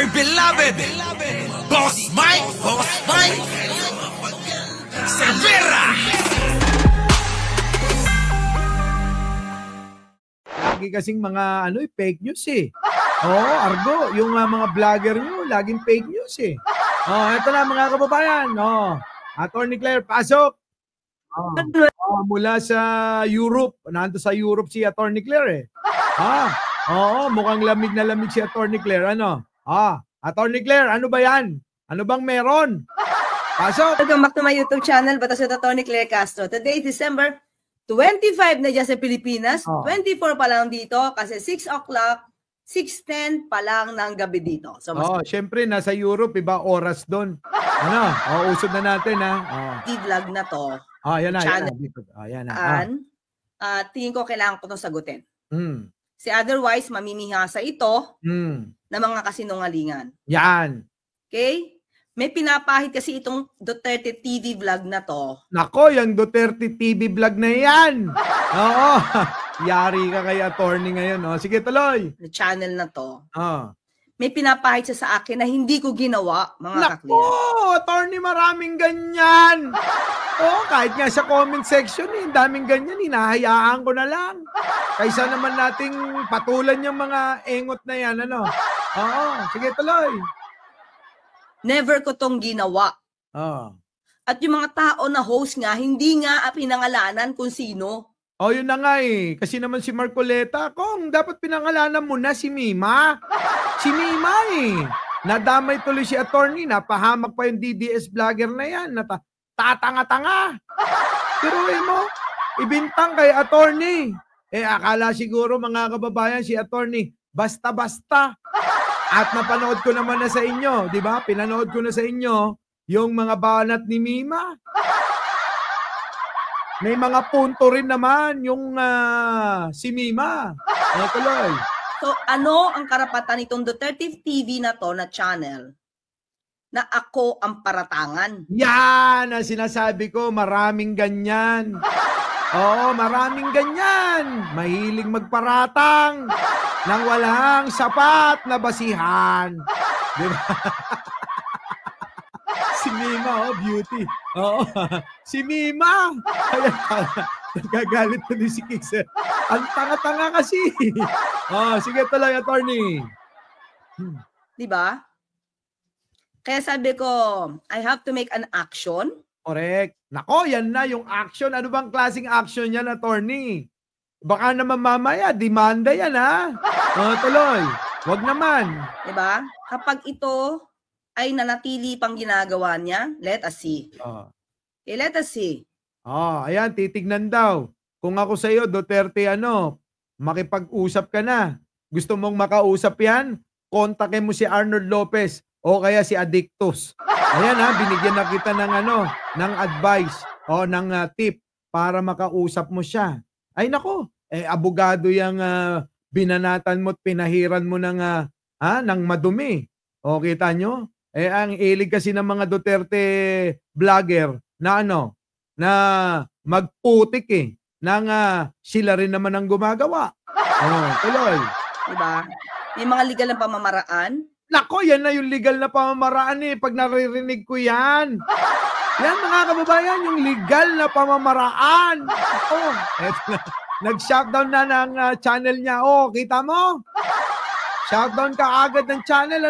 our beloved Boss Mike Cervera. Lagi kasing mga fake news eh. Oo, Argo, yung mga vlogger nyo, laging fake news eh. Ito na mga kababayan. Attorney Claire, pasok. Mula sa Europe. Nando sa Europe si Attorney Claire eh. Mukhang lamig na lamig si Attorney Claire. Attorney Claire, ano ba yan? Ano bang meron? Pasok. Welcome back to my YouTube channel, Batas with Attorney Claire Castro. Today is December 25 na dyan sa Pilipinas. 24 pa lang dito kasi 6 o'clock, 6:10 pa lang ng gabi dito. So, syempre, nasa Europe, iba oras doon. Usod na natin, ha? I-vlog na to. Yan na. Yan na. Tingin ko kailangan ko itong sagutin. Si otherwise, mamimihasa ito na mga kasinungalingan. Yan. Okay? May pinapahid kasi itong Duterte TV vlog na to. Nako, yung Duterte TV vlog na yan. Oo. Yari ka kay attorney ngayon. Sige, tuloy. The channel na to. May pinapahid siya sa akin na hindi ko ginawa, mga kakliyan. Nako, attorney, maraming ganyan. Kahit nga sa comment section, daming ganyan. Hinahayaan ko na lang. Kaysa naman nating patulan yung mga engot na yan. Sige, tuloy. Never ko tong ginawa. At yung mga tao na host nga, hindi nga pinangalanan kung sino. Yun na nga eh. Kasi naman si Marcoleta, kung dapat pinangalanan mo na si Mima. Si Mima eh. Nadamay tuloy si attorney, napahamak pa yung DDS vlogger na yan. Tatanga-tanga. Pero mo, ibintang kay attorney. Akala siguro mga kababayan si attorney, basta-basta. At napanood ko naman na sa inyo, di ba? Pinanood ko na sa inyo yung mga banat ni Mima. May mga punto rin naman yung si Mima. Tuloy. So ano ang karapatan nitong Duterte TV na to na channel na ako ang paratangan? Yan ang sinasabi ko, maraming ganyan. Maraming ganyan. Mahilig magparatang nang walang sapat na basihan. Diba? Si Mima, beauty. Si Mima. Nagagalit na din si Kixer. Ang tanga-tanga kasi. Sige tuloy, attorney. Diba? Kaya sabi ko, I have to make an action. Correct. Nako, yan na yung action. Ano bang klaseng action yan, attorney? Baka naman mamaya, demanda yan, ha? Tuloy. Wag naman. Diba? Kapag ito ay nanatili pang ginagawa niya, let us see. Let us see. Ayan, titignan daw. Kung ako sa iyo, Duterte, makipag-usap ka na. Gusto mong makausap yan? Kontakin mo si Arnold Lopez o kaya si Addictus. Ayan binigyan na kita ng advice o ng tip para makausap mo siya. Ay nako, abogado yung binanatan mo at pinahiran mo ng madumi. Kita nyo? Ang ilig kasi ng mga Duterte vlogger na na magputik nang sila rin naman ang gumagawa. Tuloy. Diba? May mga legal na pamamaraan. Nako, yan na yung legal na pamamaraan pag naririnig ko yan. Yan mga kababayan, yung legal na pamamaraan. Nag-shutdown na ng channel niya. Kita mo? Shutdown ka agad ng channel,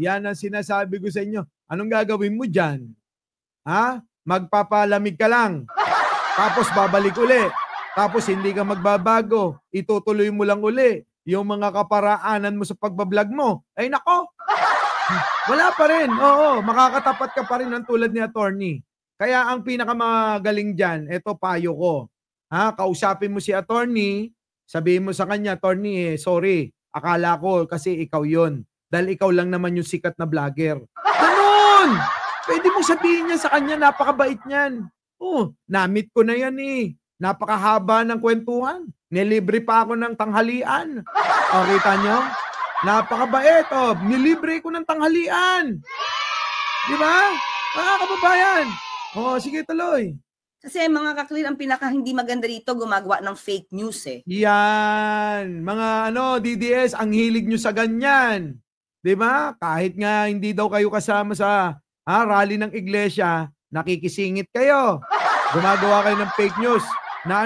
Yan ang sinasabi ko sa inyo. Anong gagawin mo dyan? Magpapalamig ka lang. Tapos babalik uli. Tapos hindi ka magbabago. Itutuloy mo lang uli yung mga kaparaanan mo sa pagbablog mo. Ay nako. Wala pa rin. Makakatapat ka pa rin ng tulad ni attorney. Kaya ang pinakamagaling dyan, eto payo ko. Kausapin mo si attorney, sabihin mo sa kanya, attorney, sorry, akala ko kasi ikaw yon. Dahil ikaw lang naman yung sikat na vlogger. Ganun! Pwede mo sabihin niya sa kanya, napakabait niyan. Na-meet ko na yan Napakahaba ng kwentuhan. Nilibre pa ako ng tanghalian. Kita nyo? Napakabait. Nilibre ko ng tanghalian. Di ba? Mga kababayan. Sige tuloy. Kasi mga kaklir, ang pinaka hindi maganda dito, gumagawa ng fake news Yan. Mga DDS, ang hilig nyo sa ganyan. 'Di ba? Kahit nga hindi daw kayo kasama sa rally ng iglesia, nakikisingit kayo. Gumagawa kayo ng fake news na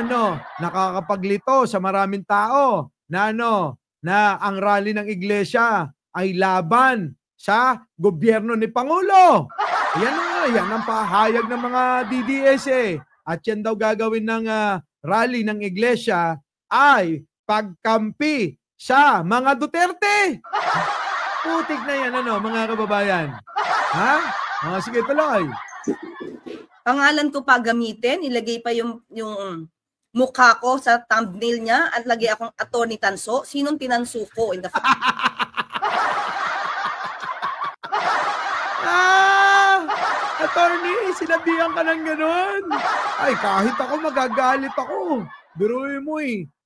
nakakapaglito sa maraming tao na na ang rally ng iglesia ay laban sa gobyerno ni Pangulo. Yan ang pahayag ng mga DDS eh. At yan daw gagawin ng rally ng iglesia ay pagkampi sa mga Duterte. Putik na yan, mga kababayan. Ha? Sige, tuloy. Pangalan ko pa gamitin, ilagay pa yung mukha ko sa thumbnail niya at lagay akong Atty. Tanso. Sinong tinanso ko in the attorney, sinabihan ka ng ganun. Ay, kahit ako magagalit ako. Biruin mo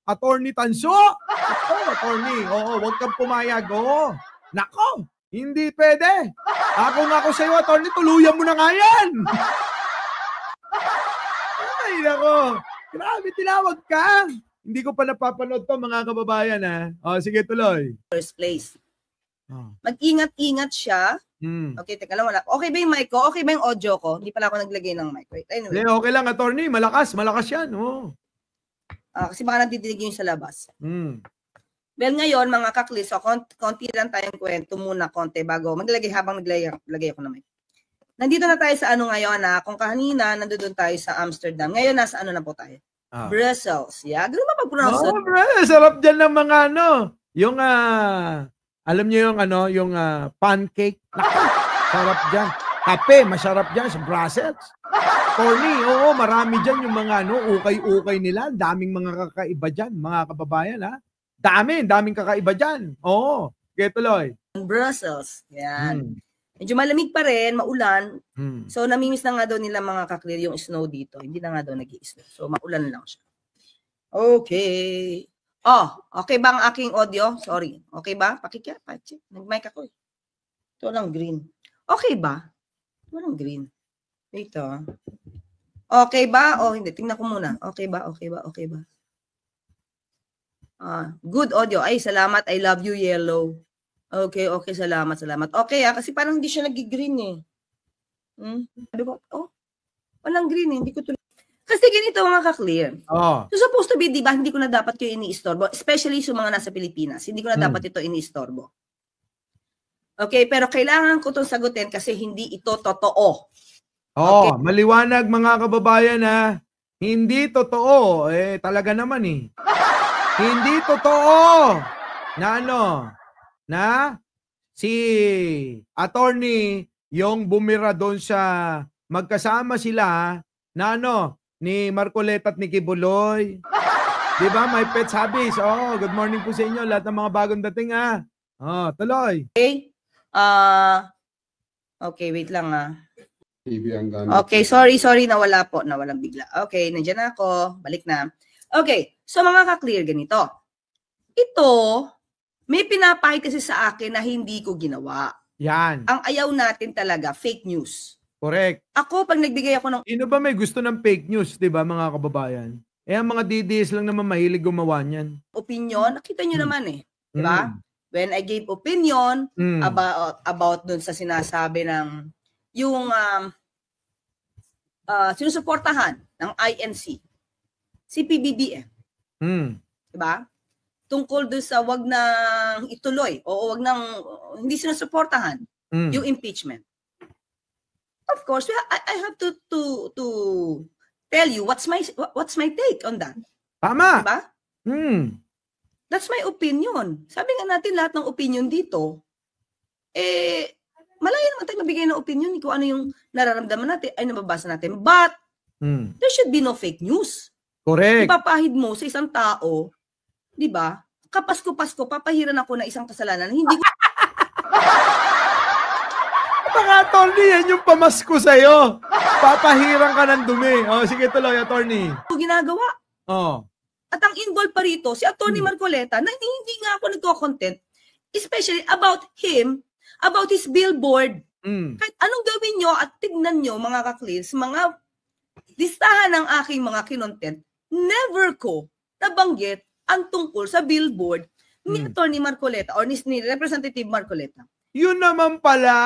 Atty. Tanso? Ako, attorney. Oo, huwag kang pumayag. Oo. Nako, hindi pwede. Ako sa'yo, attorney, tuluyan mo na nga yan. Ay, nako. Grabe, tinawag ka. Hindi ko pa napapanood to, mga kababayan, ha. Sige, tuloy. first place. Mag-ingat-ingat siya. Okay, teka lang, wala. Okay ba yung mic ko? Okay ba yung audio ko? Hindi pala ako naglagay ng mic. Wait, anyway. Okay lang, attorney. Malakas yan. Kasi baka nadidinig yung sa labas. Well, ngayon, mga kaklis, so, konti lang tayong kwento muna, konti, bago habang naglagay ako ng mic. Nandito na tayo sa ngayon, kung kanina, nandoon tayo sa Amsterdam. Ngayon, nasa na po tayo? Brussels. Yeah, ganun ba pag-pronounce? Sarap dyan ng mga yung, alam niyo yung yung pancake. Sarap dyan. Kape, masarap dyan sa Brussels. Corny, oo, marami dyan yung mga ukay-ukay nila. Daming mga kakaiba dyan, mga kababayan, ha? Daming kakaiba dyan. Oo, kaya tuloy. Brussels, yan. Medyo malamig pa rin, maulan. So, namimiss na nga daw nila mga kaklir yung snow dito. Hindi na nga daw nag-i-snow. So, maulan lang siya. Okay. Okay ba ang aking audio? Sorry. Okay ba? Pakikya. Nag-mic ako eh. Ito lang green. Okay ba? Ito lang green. Ito. Okay ba? Hindi. Tingnan ko muna. Okay ba? Good audio. Ay, salamat. I love you, yellow. Okay. Salamat. Okay, kasi parang hindi siya nag-green eh. Sabi ko, walang green eh. Hindi ko tuloy. Kasi ganito mga ka-clear. So supposed to be, di ba, hindi ko na dapat kayo iniistorbo. Especially sa mga nasa Pilipinas. Hindi ko na dapat ito iniistorbo. Okay, pero kailangan ko itong sagutin kasi hindi ito totoo. Okay? Maliwanag mga kababayan hindi totoo. Talaga naman Hindi totoo na si attorney yung bumira doon sa magkasama sila na ni Marcoleta at ni Kibuloy. Di ba? My Pets Hobbies. Good morning po sa inyo. Lahat ng mga bagong dating tuloy. Okay. Okay, wait lang Okay, sorry, nawala po. Nawalang bigla. Okay, nandiyan na ako. Balik na. Okay, so mga ka-clear, ganito. Ito, may pinapahid kasi sa akin na hindi ko ginawa. Yan. Ang ayaw natin talaga, fake news. Correct. Ako, pag nagbigay ako ng... Sino ba may gusto ng fake news, di ba mga kababayan? Ang mga DDS lang naman mahilig gumawa niyan. Opinion, nakita nyo naman di ba? When I gave opinion about dun sa sinasabi ng yung sinusuportahan ng INC, si PBBM. Diba? Tungkol dun sa wag nang ituloy o wag nang hindi sinusuportahan yung impeachment. Of course, I have to tell you what's my take on that. Tama. Diba? That's my opinion. Sabi nga natin lahat ng opinion dito, malaya naman tayo mabigay ng opinion kung ano yung nararamdaman natin, ay nababasa natin. But, there should be no fake news. Correct. Ipapahid mo sa isang tao, di ba? Kapasko-pasko, papahiran ako na isang kasalanan. Hindi ko... Mga attorney, yan yung pamasko sa'yo. Papahiran ka ng dumi. Sige tuloy, attorney. Ito ginagawa. At ang involved pa rito, si Atty. Marcoleta, na hindi nga ako nagko-content, especially about him, about his billboard. Kahit anong gawin nyo at tignan nyo, mga ka-clears, mga listahan ng aking mga kinontent, never ko nabanggit ang tungkol sa billboard ni Atty. Marcoleta or ni Representative Marcoleta. Yun naman pala.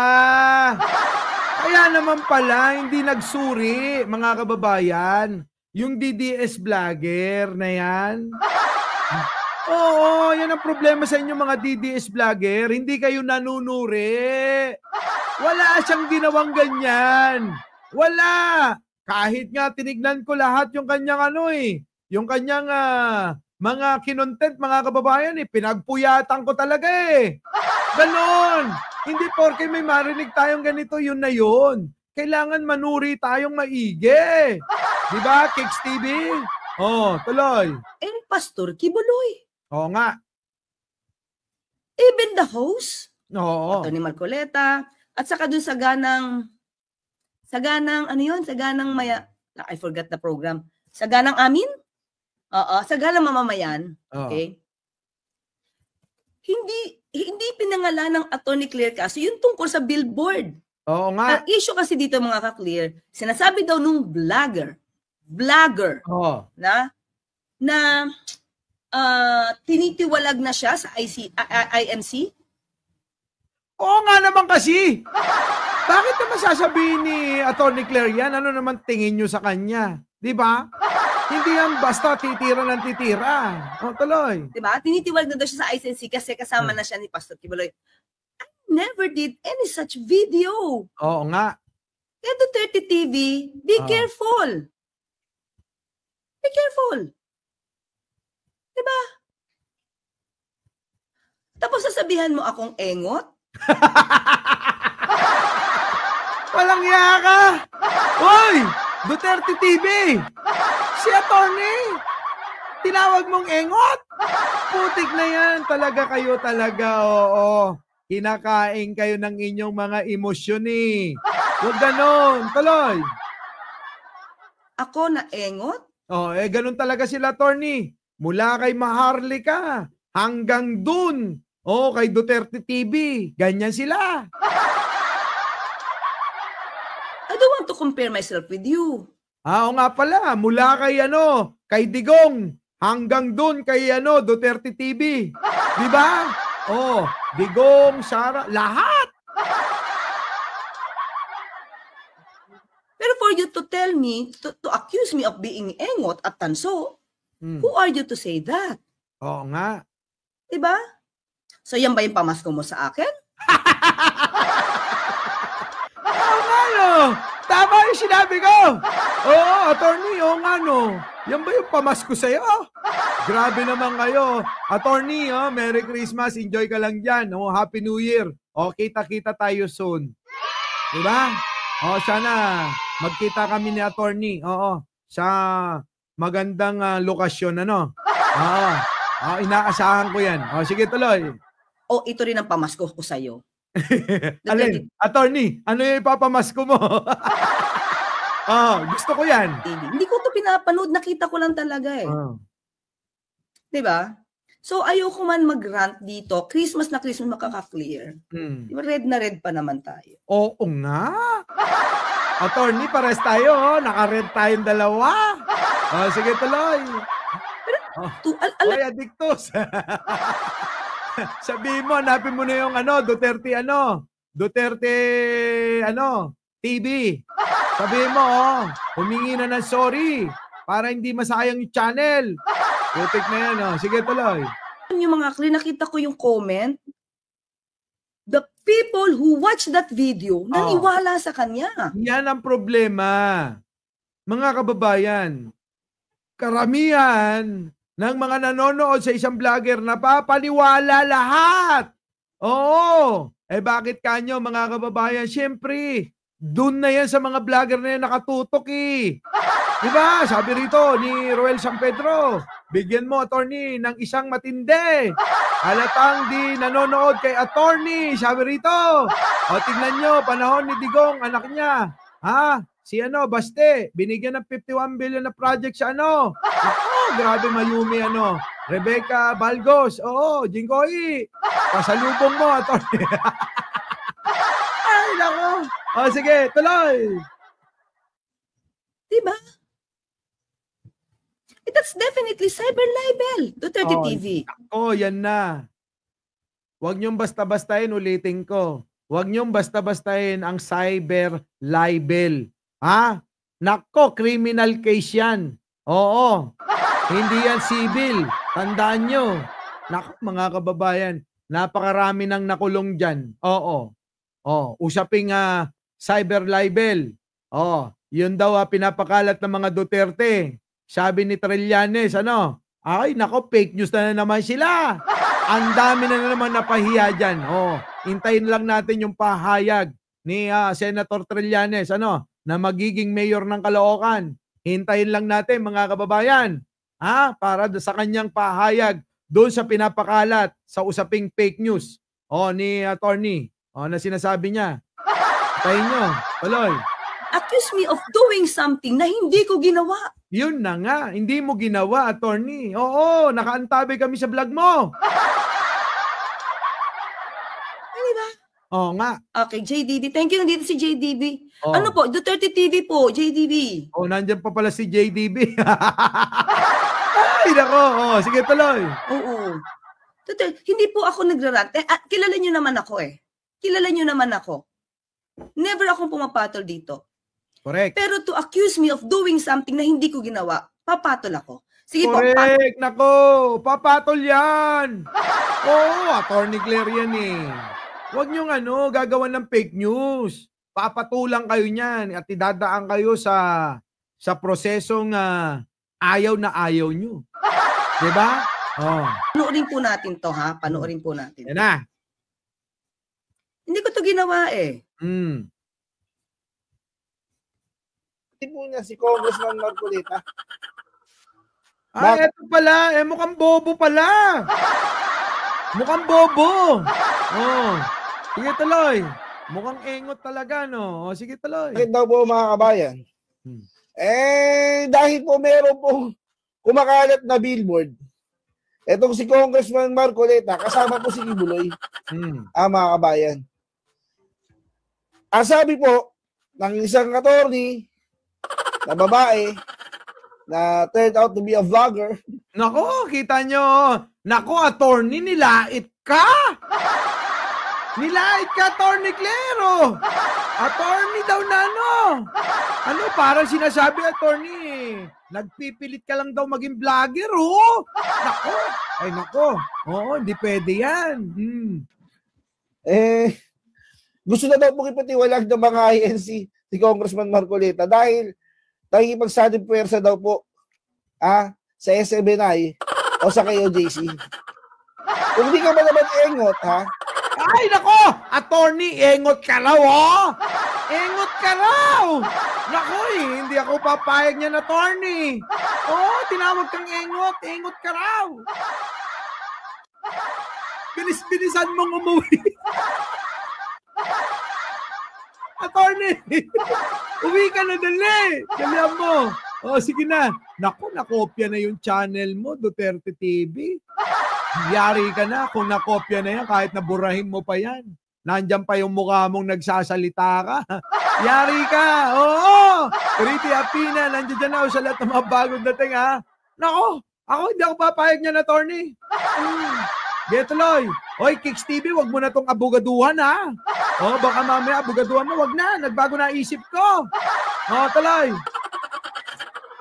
Kaya naman pala, hindi nagsuri, mga kababayan. Yung DDS vlogger na yan. Oo, yan ang problema sa inyo mga DDS vlogger. Hindi kayo nanunuri. Wala siyang ginawang ganyan. Wala. Kahit nga tinignan ko lahat yung kanyang yung kanyang mga kinontent, mga kababayan, pinagpuyatan ko talaga Ganon. Hindi porke may marinig tayong ganito, yun na yun. Kailangan manuri tayong maigi. Di ba, Kicks TV? Tuloy. And Pastor Kibuloy. Oo nga. Even the host, Oo. Tony Marcoleta, at saka dun sa ganang, I forgot the program. Sa ganang amin? Oo, sa ganang mamamayan. Okay? Hindi pinangalan ng Attorney Claire kasi yung tungkol sa billboard. Oo nga. Ang issue kasi dito mga ka-clear, sinasabi daw nung vlogger, na tinitiwalag na siya sa IMC. Oo nga naman kasi. Bakit naman sasabihin ni Attorney Claire yan? Ano naman tingin nyo sa kanya? Di ba? Hindi yan basta titira ng titira. Tuloy. Di ba? Tinitiwalag na daw siya sa ICC kasi kasama na siya ni Pastor Kibuloy. I never did any such video. Oo nga. Kaya Duterte TV, be careful. Be careful. Di ba? Tapos sasabihan mo akong engot? Walang iya ka! Hoy! Duterte TV! Si Attorney! Tinawag mong engot? Putik na yan. Talaga kayo talaga, oo. Kinakain kayo ng inyong mga emosyon Huwag ganon. Tuloy. Ako na engot? Ganon talaga sila, Attorney. Mula kay Maharlika hanggang dun. Kay Duterte TV. Ganyan sila. I don't want to compare myself with you. Oo nga pala, mula kay Digong hanggang dun kay Duterte TV. Di ba? Digong, Sara, lahat. Pero for you to tell me, to accuse me of being engot at tanso, who are you to say that? Oo nga. Di ba? So yan ba yung pamasko mo sa akin? Tama yung sinabi ko. Attorney, yan ba yung pamasko sa'yo? Grabe naman kayo. Attorney, Merry Christmas. Enjoy ka lang dyan. Happy New Year. Kita-kita tayo soon. Diba? Sana magkita kami ni Attorney. Sa magandang lokasyon, inaasahan ko yan. Sige, tuloy. Ito rin ang pamasko ko sa'yo. Alin? Attorney, ano yung ipapamasko mo? Gusto ko yan. Hindi ko to pinapanood, nakita ko lang talaga Diba? So ayoko man mag-rant dito, Christmas na Christmas makaka-clear. Diba, red na red pa naman tayo. Oo nga. Attorney, pares tayo. Naka-red tayong dalawa. Sige, tuloy. Adictus. Sabihin mo, hanapin mo na yung Duterte TV. Sabihin mo, humingi na ng sorry para hindi masayang yung channel. Putik na yan, Sige, tuloy. Yung mga clear, nakita ko yung comment. The people who watch that video, naniwala sa kanya. Yan ang problema. Mga kababayan, karamihan ng mga nanonood sa isang vlogger napapaniwala lahat. Bakit kanyo mga kababayan? Siyempre, dun na yan sa mga vlogger na yan nakatutok Diba? Sabi rito ni Roel San Pedro, bigyan mo, Attorney, ng isang matindi. Halatang di nanonood kay Attorney. Sabi rito. Tignan nyo, panahon ni Digong, anak niya. Si Baste, binigyan ng 51 billion na project sa grabe Mayumi Rebecca Balgos, Jinggoy, pasalubong mo, Atty. Ay, nako. Sige, tuloy. Diba? That's definitely cyber libel, Duterte TV. Yan na. Huwag niyong basta-bastahin, ulitin ko. Huwag niyong basta-bastahin ang cyber libel. Ha? Nako, criminal case yan. Oo. Hindi yan civil. Tandaan nyo. Nako, mga kababayan, napakarami nang nakulong dyan. Oo. Usaping cyber libel. Yun daw pinapakalat ng mga Duterte. Sabi ni Trillanes, ay, nako, fake news na naman sila. Ang dami na naman napahiya dyan. Hintayin lang natin yung pahayag ni Senator Trillanes, na magiging mayor ng Caloocan. Hintayin lang natin, mga kababayan, para sa kanyang pahayag doon sa pinapakalat sa usaping fake news ni attorney na sinasabi niya. Hintayin nyo, tuloy. Accuse me of doing something na hindi ko ginawa. Yun na nga, hindi mo ginawa, attorney. Oo, nakaantabi kami sa vlog mo. Ano ba? Oo nga. Okay, JDB. Thank you, nandito si JDB. Ano po? Duterte TV po, JDB. Nandyan pa pala si JDB. Ay, nako. Sige, tuloy. Oo. Duterte, hindi po ako nagrarant. Kilala niyo naman ako eh. Kilala niyo naman ako. Never akong pumapatol dito. Correct. Pero to accuse me of doing something na hindi ko ginawa, papatol ako. Sige Correct. Nako, papatol yan. Attorney Claire yan eh. Huwag niyong gagawan ng fake news. Papatulang kayo niyan at idadaan kayo sa prosesong ayaw na ayaw niyo. Diba? Panoorin po natin to ha. Panoorin po natin. Yan na. Hindi ko to ginawa eh. Hindi po niya si Congressman Marcolita. Eto pala. Mukhang bobo pala. Mukhang bobo. Sige, tuloy. Mukhang engot talaga, no? Sige, tuloy. Bakit daw po, mga kabayan? Dahil po meron pong kumakalat na billboard. Etong si Congressman Marcolita, kasama po si Ibuloy. Mga kabayan. Sabi po ng isang attorney na babae na turned out to be a vlogger. Nako, kita nyo. Nako, attorney, nilait ka. Nilait ka, attorney Clero. Attorney daw na parang sinasabi, attorney, nagpipilit ka lang daw maging vlogger, Nako. Ay, nako. Hindi pwede yan. Gusto na daw pong ipatiwalag ng mga INC si Congressman Marcolita dahil nakikipagsadip puwersa daw po sa SMNI o sa KOJC. Kung hindi ka ba naman engot, Ay, nako! Attorney, engot ka raw, Engot ka raw! Nako, hindi ako papayag niyan, attorney. Tinawag kang engot. Engot ka raw. Bilis-bilisan mong umuwi. Attorney, uwi ka na dali. Dalihan mo. Sige na. Naku, nakopya na yung channel mo, Duterte TV. Yari ka na kung nakopya na yan, kahit naburahin mo pa yan. Nandyan pa yung mukha mong nagsasalita ka. Yari ka. Pretty Apina, nandiyan dyan ako sa lahat ng mga bagong dating, Naku, ako hindi ako papayag niyan, attorney. Get tuloy. Hoy, Kicks TV, wag mo na tong abugaduhan, baka mamaya abugaduhan mo, wag na. Nagbago na isip ko. Tuloy.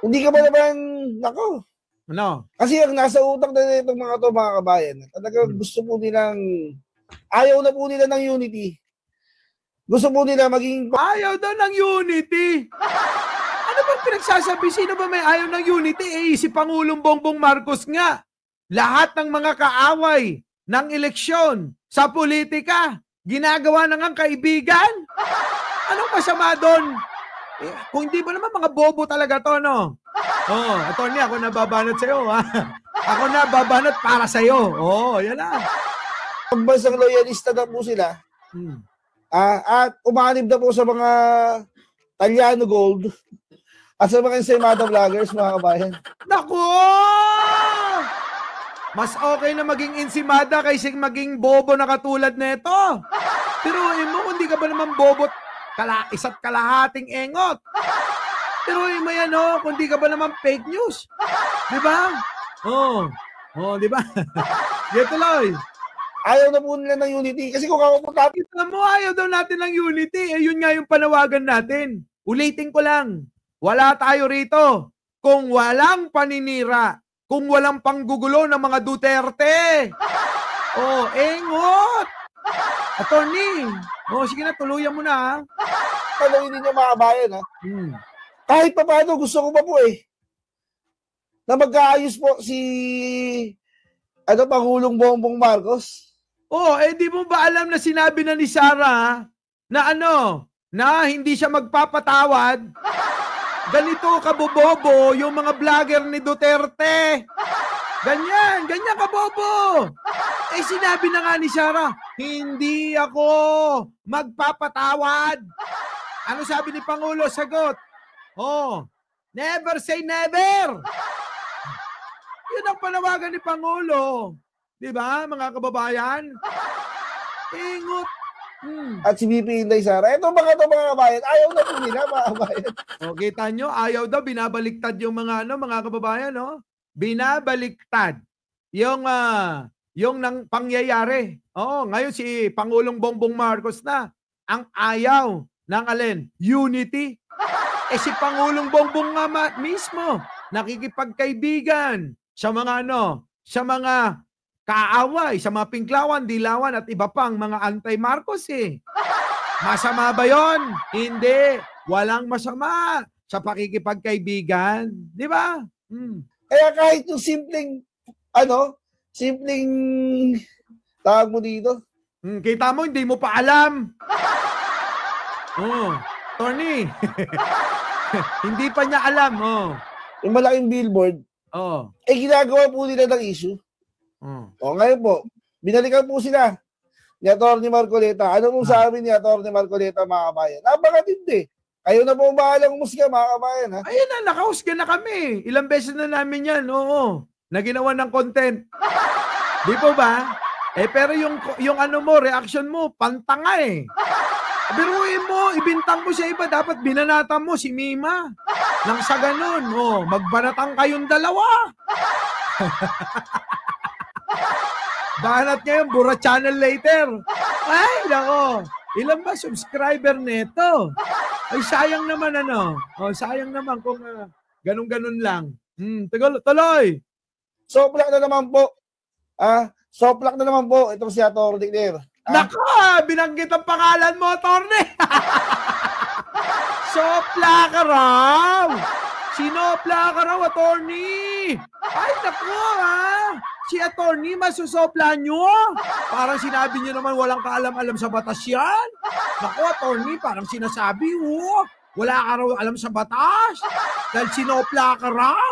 Hindi ka ba naman, nako. Ano? Kasi ang nasa utak na itong mga kabayan, talaga gusto po nilang, ayaw na po nila ng unity. Gusto po nila maging... Ayaw daw ng unity? Ano bang pinagsasabi? Sino ba may ayaw ng unity? Si Pangulong Bongbong Marcos nga. Lahat ng mga kaaway ng eleksyon sa politika, ginagawa na ngang kaibigan? Anong masama doon? Kung hindi ba naman mga bobo talaga to, no? Attorney, ako nababanat sa'yo, Ako nababanat para sa'yo. Yan na. Pagbansang loyalista na po sila, at umanib na po sa mga Talyano Gold at sa mga Ensaymada vloggers, mga kabayan. Naku! Mas okay na maging Ensaymada kaysa maging bobo na katulad nito. Pero mo, hindi ka ba naman bobo isa't kalahating engot? Pero mo yan, kung di ka ba naman fake news? Di ba? Di ba? Get tuloy. Ayaw na po nila ng unity. Kasi kung ako po natin, Kita mo, ayaw daw natin ng unity. Eh, yun nga yung panawagan natin. Ulitin ko lang. Wala tayo rito kung walang paninira, kung walang panggugulo ng mga Duterte. Oh, engot! Attorney. Oh, sige na, tuluyan mo na, ha? tanongin ninyo mga kabayan, ha? Hmm. Kahit pa paano, gusto ko pa po na magkaayos po si Pangulong Bongbong Marcos. Oh, eh di mo ba alam na sinabi na ni Sara na na hindi siya magpapatawad? Ganito kabobobo yung mga vlogger ni Duterte. Ganyan kabobo. Eh sinabi na nga ni Sara, hindi ako magpapatawad. Ano sabi ni Pangulo? Sagot. Oh, never say never. Yun ang panawagan ni Pangulo. Di ba, mga kababayan? Ingot. At si BP Inday Sara. Ito mga kabayan, ayaw na po nila mga kabayan. O, kita nyo, ayaw daw, binabaliktad yung mga mga kababayan, no? Binabaliktad yung nang pangyayari. Oo, ngayon si Pangulong Bongbong Marcos na ang ayaw ng alin? Unity. Eh si Pangulong Bongbong nga mismo nakikipagkaibigan sa mga sa mga kaaway, sa mga Pinklawan, Dilawan at iba pang mga anti-Marcos eh. Masama ba yon? Hindi. Walang masama sa pakikipagkaibigan. Di ba? Kaya kahit yung simpleng tawag mo dito. Kita mo, hindi mo pa alam. Oh, Tony. Hindi pa niya alam. Oh. Yung malaking billboard, ginagawa po nila ng issue. Ngayon po, binalikan po sila ni Atty. Marcoleta. Ano pong sabi ni Atty. Marcoleta, mga kabayan? Napakatindi. Kayo na po bahalang musga, mga kabayan. Ha? Ayun na, nakahusga na kami. Ilang beses na namin yan. Oo. Na ginawa ng content. Di po ba? Eh, pero yung reaction mo, pantanga eh. Biruin mo, ibintang mo sa iba. Dapat binanatan mo si Mima. Nang sa ganun, magbanatang kayong dalawa. Banat ngayon, Bura Channel later. Ay, nako. Ilan ba subscriber neto? Ay, sayang naman sayang naman kung ganun-ganun lang. Tuloy. Soplak na naman po. Soplak na naman po. Itong si Atty. Claire. Naka, binanggit ang pangalan mo, Atty. Soplak ka raw. Sinopla ka raw, Atty. Ay, naku, si Atty. Masusopla nyo. Parang sinabi nyo naman walang kaalam-alam sa batas yan. Naku, Atty. Parang sinasabi, wala ka raw alam sa batas. Dahil sinopla ka raw.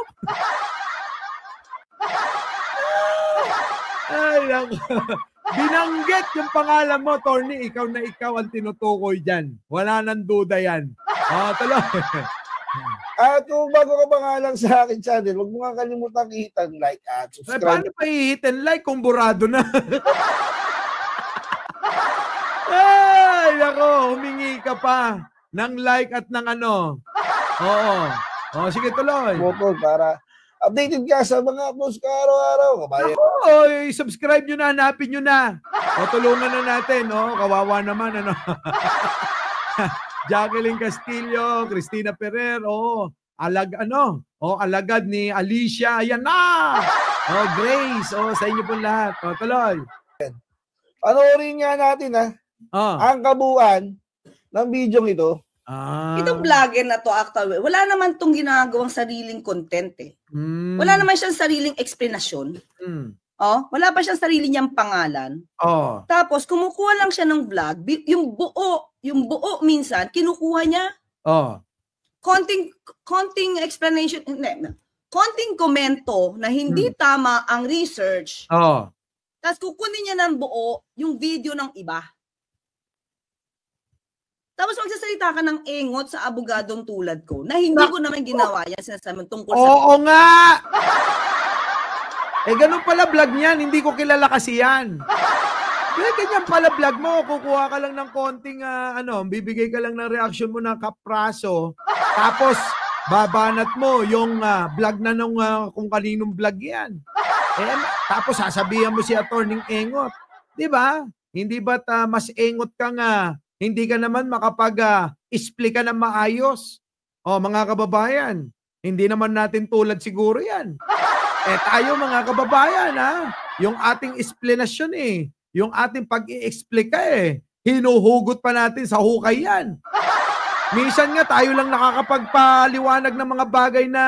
Ay, naku. Binanggit yung pangalan mo, Atty. Ikaw na ikaw ang tinutukoy dyan. Wala nang duda yan. Tuloy. At kung bago ka pa nga lang sa akin channel, huwag mo nga kalimutan i-hit and like at subscribe. Paano pa i-hit and like kung burado na? Ay, nako, humingi ka pa ng like at ng Oo. Sige, tuloy. Button para updated ka sa mga post ko araw-araw. Kabayan. Subscribe nyo na, hanapin nyo na. Tulungan na natin. Kawawa naman. Jacqueline Castillo, Cristina Ferrer, alagad ni Alicia, ayan na! Grace, sa inyo po lahat. Tuloy. Panoorin nga natin, ang kabuuan ng video ito. Itong vlogger na to, actually, wala naman tong ginagawang sariling content eh. Wala naman siyang sariling explanation. Wala pa siyang sarili niyang pangalan. Tapos, kumukuha lang siya ng vlog. Yung buo minsan, kinukuha niya. Konting explanation, konting komento na hindi tama ang research. Tapos, kukunin niya ng buo yung video ng iba. Tapos, magsasalita ka ng engot sa abogadong tulad ko na hindi ko naman ginawa yan sinasabi tungkol sa... Oo nga! Ganun pala vlog niyan. Hindi ko kilala kasi yan. Ganyan pala vlog mo. Kukuha ka lang ng konting, bibigay ka lang ng reaction mo ng kapraso. Tapos, babanat mo yung vlog na nung kung kaninong vlog yan. Tapos, sasabihan mo si Atty. Engot. Di ba? Hindi ba't mas engot ka nga, hindi ka naman makapag-explica ng maayos? Mga kababayan, hindi naman natin tulad siguro yan. Tayo mga kababayan, yung ating explanation yung ating pag-i-explica hinuhugot pa natin sa hukay yan. Minsan nga tayo lang nakakapagpaliwanag ng mga bagay na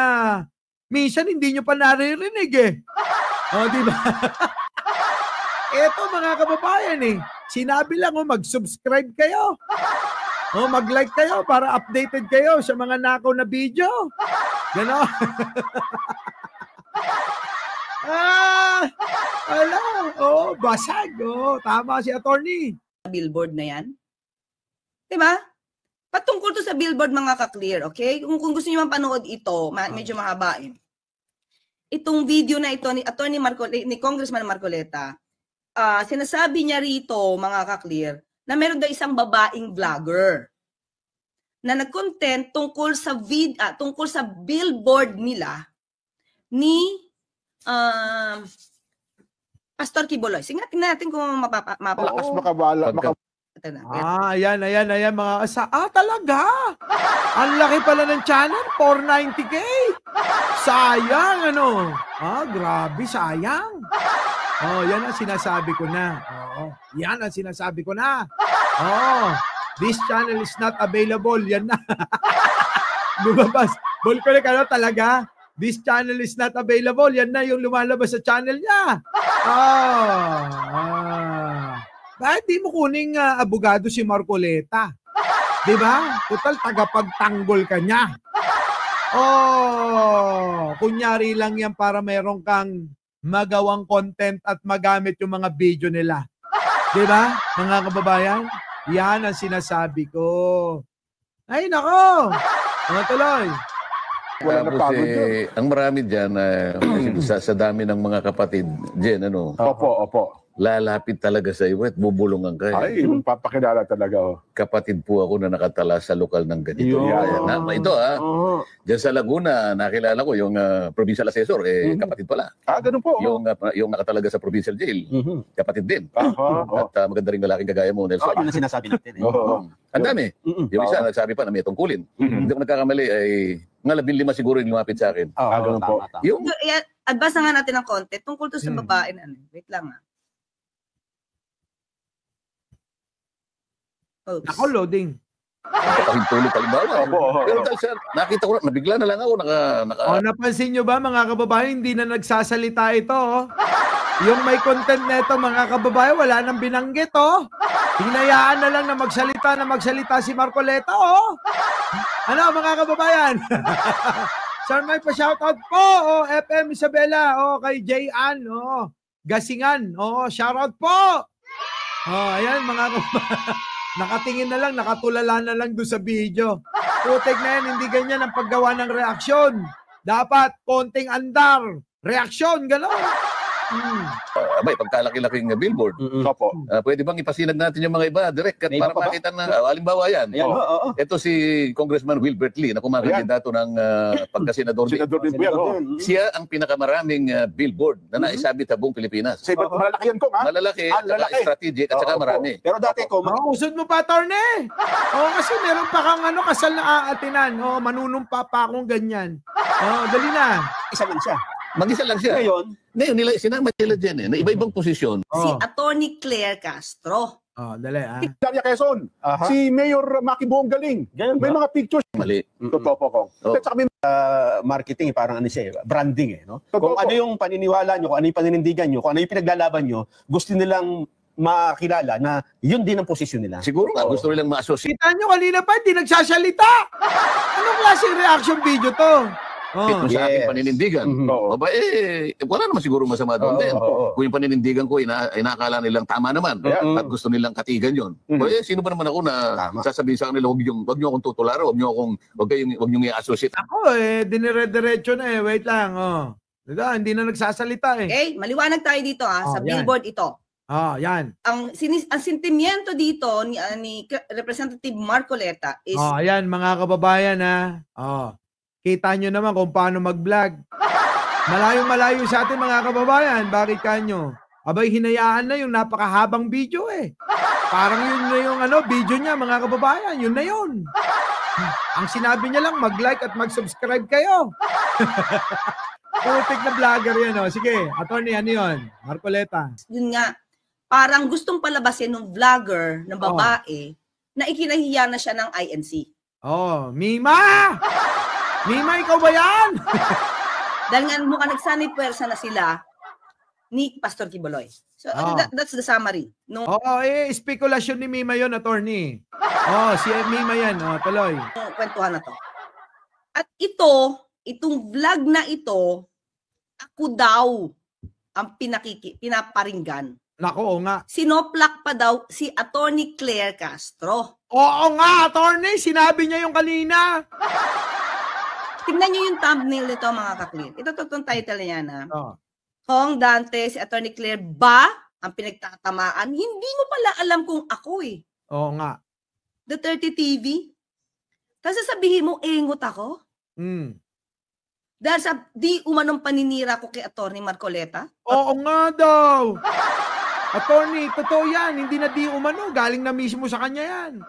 minsan hindi nyo pa naririnig di ba? Eto mga kababayan sinabi lang mag-subscribe kayo. Mag-like kayo para updated kayo sa mga nakaw na video. Gano'n. Basag. Tama si attorney. Billboard na yan. Diba? Patungkol to sa billboard mga ka-clear, okay? Kung gusto niyo mapanood ito, medyo mahaba Itong video na ito ni Attorney ni Congressman Marcoleta, sinasabi niya rito mga ka-clear na meron daw isang babaeng vlogger na nag-content tungkol sa billboard nila ni Pastor Quiboloy. Sige natin kung Lakas makabala. Ayan mga talaga? Ang laki pala ng channel, 490K. Sayang grabe, sayang. Yan ang sinasabi ko na. Yan ang sinasabi ko na. This channel is not available. Yan na. Lumabas. Bolcolic, talaga? This channel is not available. Yan na yung lumalabas sa channel niya. Bakit di mo kuning abogado si Marcoleta? Diba? Total, tagapagtanggol ka niya. Kunyari lang yan para meron kang magawang content at magamit yung mga video nila. Diba? Mga kababayan? Yan ang sinasabi ko. Ay, nako! Tuloy. Tapos ang marami dyan, sa dami ng mga kapatid, Jen, Opo. lalapit talaga sa iyo at bubulungan ka. Ay, papakilala talaga. Kapatid po ako na nakatala sa lokal ng ganito. Ito dyan sa Laguna, nakilala ko yung provincial assessor, kapatid pala. Ganun po. Yung nakatalaga sa provincial jail, kapatid din. At maganda rin lalaking kagaya mo, Nelson. Yun ang sinasabi natin. Ang dami. Yung isa, nagsabi pa na may tungkulin. Hindi ko nagkakamali, ay mga 15 siguro yung lumapit sa akin. Ganun po. Advance na nga natin ng content tungkol to sa babae na wait lang Oops. Ako, loading. Pahintulog kalimbawa. Pero dahil siya, nakita ko, nabigla na lang ako. Napansin nyo ba mga kababayan, hindi na nagsasalita ito. Yung may content na ito mga kababayan, wala nang binanggit. Hinayaan na lang na magsalita si Marcoleta. Ano mga kababayan? Sir, may pa-shoutout po. FM Isabela. Kay J.Ann. Gasingan. Shoutout po. Ayan mga kababayan. Nakatingin na lang, nakatulala na lang doon sa video. Putek na yan, hindi ganyan ang paggawa ng reaksyon. Dapat, konting andar. Reaksyon, gano'n. Abay, pagkalaki-laking billboard. Pwede bang ipasinag natin yung mga iba, direct, para makita na, halimbawa yan. Ito si Congressman Wilbert Lee, na kumakandidato ng pagkasenador. Senador din po yan. Siya ang pinakamaraming billboard na naisabit sa buong Pilipinas. Malaki yan ko, ha? Malalaki, strategic, at saka marami. Pero dati ko, usod mo pa, attorney. Kasi meron pa kang kasal na aatinan. Manunumpa pa akong ganyan. Dali na. isa lang siya. Mag-isa lang siya. Ngayon nila, sinama nila dyan na iba-ibang posisyon. Si Attorney Claire Castro. Dali Daria Quezon. Si Mayor Maki Buong Galing. May mga pictures. Mali. Totoo po. At may marketing, parang branding no? Kung ano yung paniniwala nyo, kung ano yung paninindigan nyo, kung ano yung pinaglalaban nyo, gusto nilang makilala na yun din ang posisyon nila. Siguro nga, gusto nilang ma-associate. Kita nyo kanina pa, hindi nagsasalita. Anong klaseng reaction video to? Kung sa aking paninindigan. Wala naman siguro masama doon din. Kung yung paninindigan ko, inakala nilang tama naman at gusto nilang katigan yun. Sino ba naman ako na sasabihin sa kanila, wag nyo akong tutularo, wag nyo i-associate. Ako dinire-diretso na wait lang. Diba? Hindi na nagsasalita Okay, maliwanag tayo dito sa billboard ito. Yan. Ang sentimiento dito ni Representative Marcoleta is yan mga kababayan kita nyo naman kung paano mag-vlog. Malayo-malayo sa atin mga kababayan. Bakit kanyo? Abay, hinayaan na yung napakahabang video eh. Parang yun na yung video niya, mga kababayan. Yun na yun. Ang sinabi niya lang, mag-like at mag-subscribe kayo. Putik na vlogger yan. Oh. Sige, attorney, ano yun? Marcoleta. Yun nga, parang gustong palabasin ng vlogger ng babae na ikinahiya na siya ng INC. Oh, Mima! Mima, ikaw ba yan? Dahil nga mukhang nagsanay puwersa na sila ni Pastor Quiboloy. So, that's the summary. No? Spekulasyon ni Mima yon, attorney. Si Mima yan. Tuloy. Kwentuhan na to. At itong vlog na ito, ako daw ang pinaparinggan. Nako, nga. Sinoplak pa daw si Attorney Claire Castro. Oo nga, attorney. Sinabi niya yung kanina. Tingnan niyo yung thumbnail nito, mga kaklir. Ito itong title niya na. Kong Dante, si Attorney Claire ba ang pinagtatamaan? Hindi mo pala alam kung ako eh. Oo nga. The 30 TV? Tapos sasabihin mo, engot ako? Dahil sa di umanong paninira ko kay Attorney Marcoleta? Oo nga daw. Attorney, totoo yan. Hindi na di umano. Galing na mismo sa kanya yan.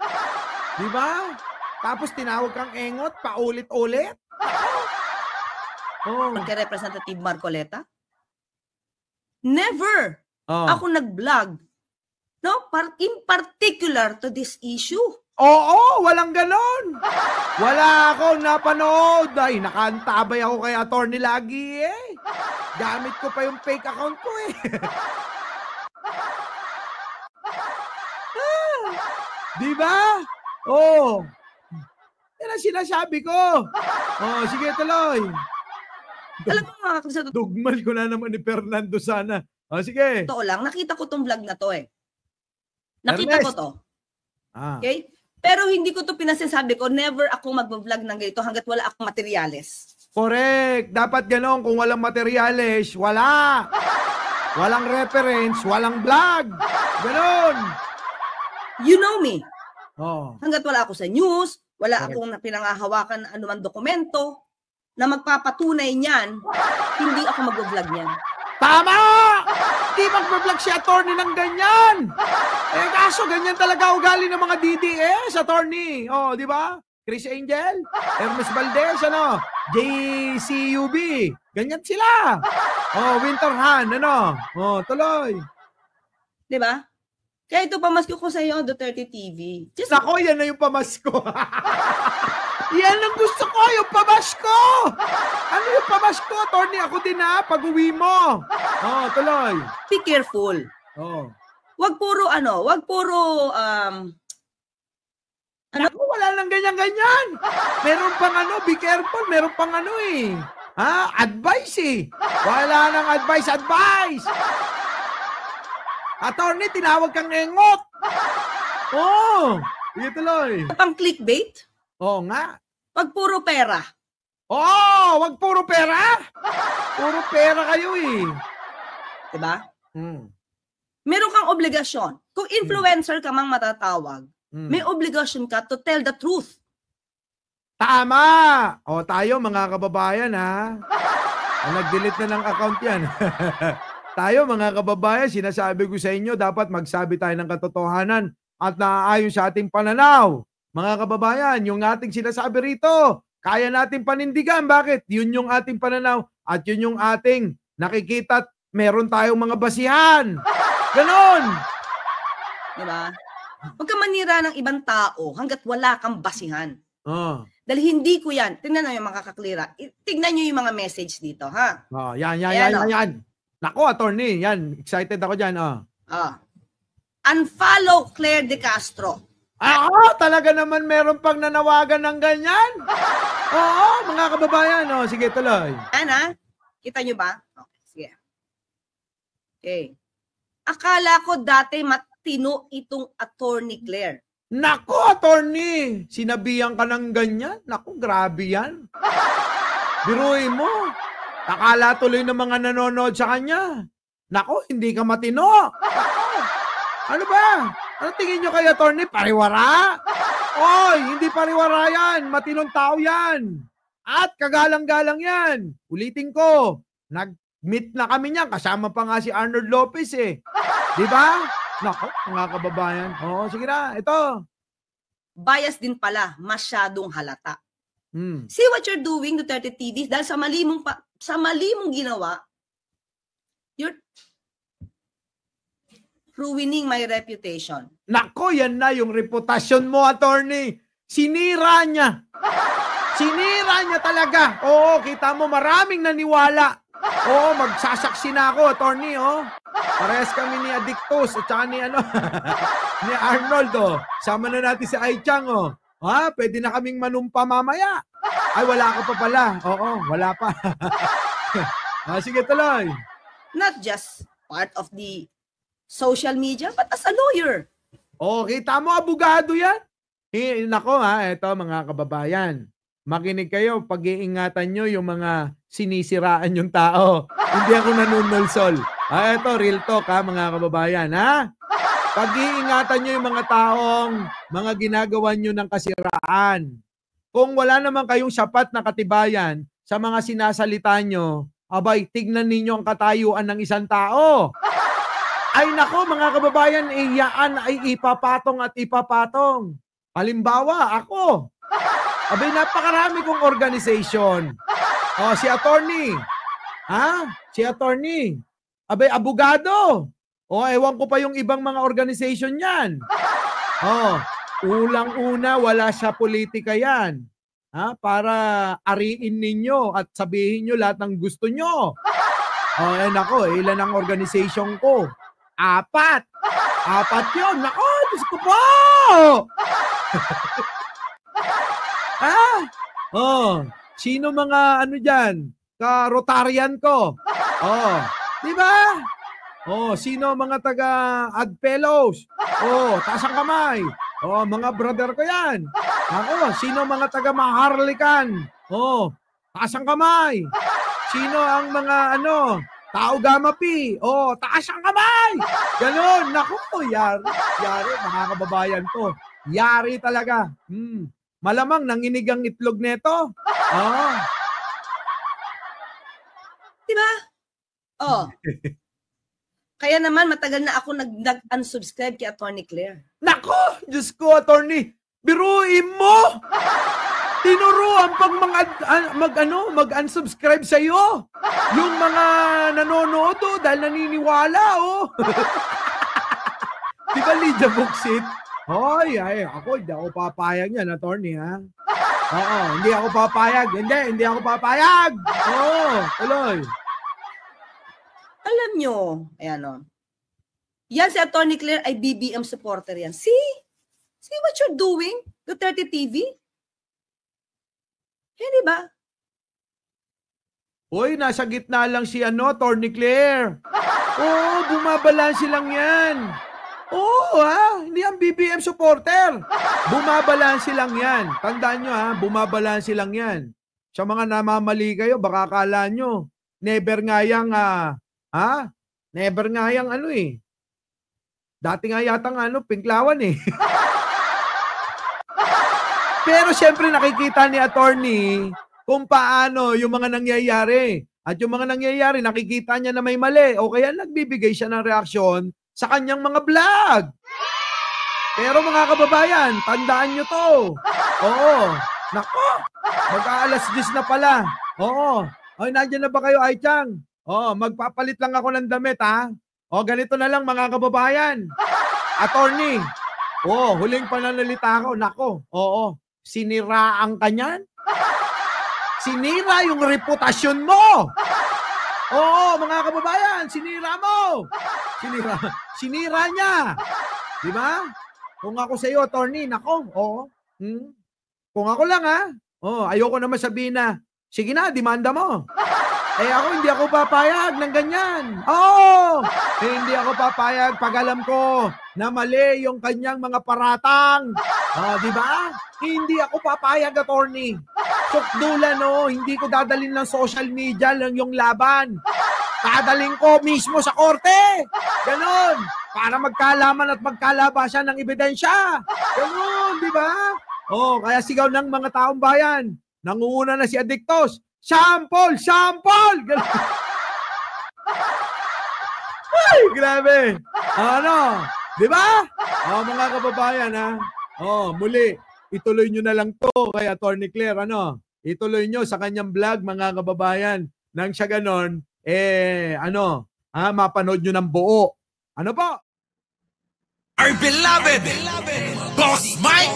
Di ba? Tapos tinawag kang engot, paulit-ulit. Kay Representative Marcoleta? Never. Ako nag-vlog. No? In particular to this issue. Oo, walang ganon. Wala akong napanood. Ay, nakantabay ako kay attorney lagi eh. Gamit ko pa yung fake account ko eh. Di ba? Yan ang sinasabi ko. Sige, tuloy. Alam mo mga kaklis, dugmal ko na naman ni Fernando sana. Sige. Totoo lang, nakita ko tong vlog na to eh. Nakita ko to. Okay? Pero hindi ko to pinasasabi ko, never ako mag-vlog ng ganito hanggat wala akong materyales. Correct. Dapat ganon. Kung walang materyales, wala. Walang reference, walang vlog. Ganon. You know me. Hanggat wala ako sa news, wala akong pinangahawakan na anumang dokumento na magpapatunay niyan, hindi ako mag-vlog niyan. Tama! Hindi mag-vlog si attorney ng ganyan. Kaso ganyan talaga ugali ng mga DDS, attorney. Di ba? Chris Angel, Hermes Valdez, JCUB. Ganyan sila. Winterhan, tuloy. Di ba? Kaya ito pamasko ko sa iyo, Duterte TV. Nako, yan na yung pamasko. Yan ang gusto ko, yung pamasko. Ano yung pamasko, attorney? Ako din pag-uwi mo. Tuloy. Be careful. Wag puro Naku, wala lang ganyan-ganyan. Meron pang be careful, meron pang advice eh. Wala nang advice. Attorney, tinawag kang engot. Sige tuloy. Pang clickbait? Nga. Wag puro pera. Wag puro pera. Puro pera kayo eh. Diba? Meron kang obligasyon. Kung influencer ka mang matatawag, may obligasyon ka to tell the truth. Tama! Tayo mga kababayan nag-delete na ng account yan. Tayo mga kababayan, sinasabi ko sa inyo, dapat magsabi tayo ng katotohanan at naaayon sa ating pananaw. Mga kababayan, yung ating sinasabi rito, kaya natin panindigan. Bakit? Yun yung ating pananaw at yun yung ating nakikita at meron tayong mga basihan. Ganon! Diba? Huwag ka manira ng ibang tao hanggat wala kang basihan. Dahil hindi ko yan. Tingnan nyo yung mga kaklira. Tingnan nyo yung mga message dito, ha? Yan. Nako, attorney. Yan. Excited ako dyan, Unfollow Claire De Castro. Talaga naman meron pang nanawagan ng ganyan? Mga kababayan. Sige, tuloy. Kita nyo ba? Okay, sige. Okay. Akala ko dati matino itong Attorney Claire. Nako, attorney! Sinabihan ka ng ganyan? Nako, grabe yan. Biruin mo. Akala tuloy ng mga nanonood sa kanya. Nako, hindi ka matino. Ano ba? Ano tingin nyo kay attorney? Pariwara? Hindi pariwara yan. Matinong tao yan. At kagalang-galang yan. Ulitin ko, Meet na kami niyan. Kasama pa nga si Arnold Lopez eh. Di ba? Nako, mga kababayan. Oo, sige na. Ito. Bias din pala, masyadong halata. See what you're doing, Duterte TV, dahil sa mali mong ginawa, you're ruining my reputation. Nako, yan na yung reputasyon mo, attorney. Sinira niya. Sinira niya talaga. Oo, kita mo maraming naniwala. Oo, magsasaksi na ako, attorney, oh. Parehas kami ni Addictus at saka ni ni Arnold, oh. Sama na natin si Aichang, oh. Ha, pwede na kaming manumpa mamaya. Ay, wala ka pa pala. Oo, wala pa. Sige, tuloy. Not just part of the social media, but as a lawyer. Oh, kita mo, abogado yan. Nako ha, eto mga kababayan. Makinig kayo, pag-iingatan nyo yung mga sinisiraan yung tao. Hindi ako nanunulsol. Eto, real talk ha, mga kababayan, ha? Pag-iingatan nyo yung mga taong mga ginagawa nyo ng kasiraan. Kung wala naman kayong sapat na katibayan sa mga sinasalita nyo, abay, tignan ninyo ang katayuan ng isang tao. Ay nako, mga kababayan, iyaan ay ipapatong at ipapatong. Halimbawa, ako. Abay, napakarami kong organization. Oh, si attorney. Ha? Si attorney. Abay, abogado. Oh, ewan ko pa yung ibang mga organization yan. Oh, ulang-una, wala sa politika yan. Ha? Para ariin ninyo at sabihin nyo lahat ng gusto nyo. Oh, nako, ilan ang organization ko? 4. 4 yun. Nako, Diyos ko po! Oh, sino mga ano dyan? Ka-Rotarian ko. Oh, di ba? Oh, sino mga taga-Ad Fellows? Oh, taas ang kamay. Oh, mga brother ko yan. Ako, sino mga taga-Maharlikan? Oh, taas ang kamay. Sino ang mga Tao Gamma Pi? Oh, taas ang kamay. Ganon. Naku, yari, mga kababayan to. Yari talaga. Malamang nanginig ang itlog neto. Oh. Diba? Oh. Kaya naman matagal na ako nag-unsubscribe kay Attorney Claire. Nako, Diyos ko, attorney. Biruin mo. Tinuruan pag mag-unsubscribe sa iyo. Yung mga nanonood dahil naniniwala Di ba, Lydia Buksit? Hoy, ako hindi ako papayag yan, attorney, ha? Oo, hindi ako papayag. Hindi ako papayag. Oo, tuloy. Alam nyo, ayan yan si Attorney Claire ay BBM supporter yan. See what you're doing? Duterte TV? Hindi ba? Hoy, nasa gitna lang si Attorney Claire. Oo, bumabalansi lang yan. Oo, hindi ang BBM supporter. Bumabalansi lang yan. Tandaan nyo, bumabalansi lang yan. Sa mga namamali kayo, baka akala nyo, never nga yang, never nga yang Dati nga yatang pinklawan Pero syempre nakikita ni attorney kung paano yung mga nangyayari. At yung mga nangyayari, nakikita niya na may mali. O kaya nagbibigay siya ng reaksyon sa kanyang mga vlog. Pero mga kababayan, tandaan nyo to. Oo. Nako, mag-aalas 10 na pala. Oo. Ay, nandiyan na ba kayo, Aichang? Oo, magpapalit lang ako ng damit, ha? O, ganito na lang, mga kababayan. Attorney. Oo, huling pananalita ko. Nako, oo. Siniraan ka niyan? Sinira yung reputasyon mo. Oo, mga kababayan, sinira mo. Sinira niya. Di ba? Kung ako sa iyo, attorney, nako, oo. Kung ako lang, ayoko naman sabihin na, sige na, demanda mo. Ako, hindi ako papayag ng ganyan. Oo, hindi ako papayag pag alam ko na mali yung kanyang mga paratang. Di ba? Hindi ako papayag, attorney. Sukdulan, hindi ko dadalhin ng social media lang yung laban. Dadalhin ko mismo sa korte. Ganon. Para magkalaman at magkalabasan ng ebidensya. Ganon, di ba? Kaya sigaw ng mga taong bayan. Nangunguna na si Addictus. Sample! Sample! Grabe. Ano? Di ba? Mga kababayan, ha? Muli, ituloy nyo na lang to kay Attorney Claire, ano? Ituloy nyo sa kanyang vlog, mga kababayan. Nang siya ganon, mapanood nyo ng buo. Ano po? Our beloved Boss Mike.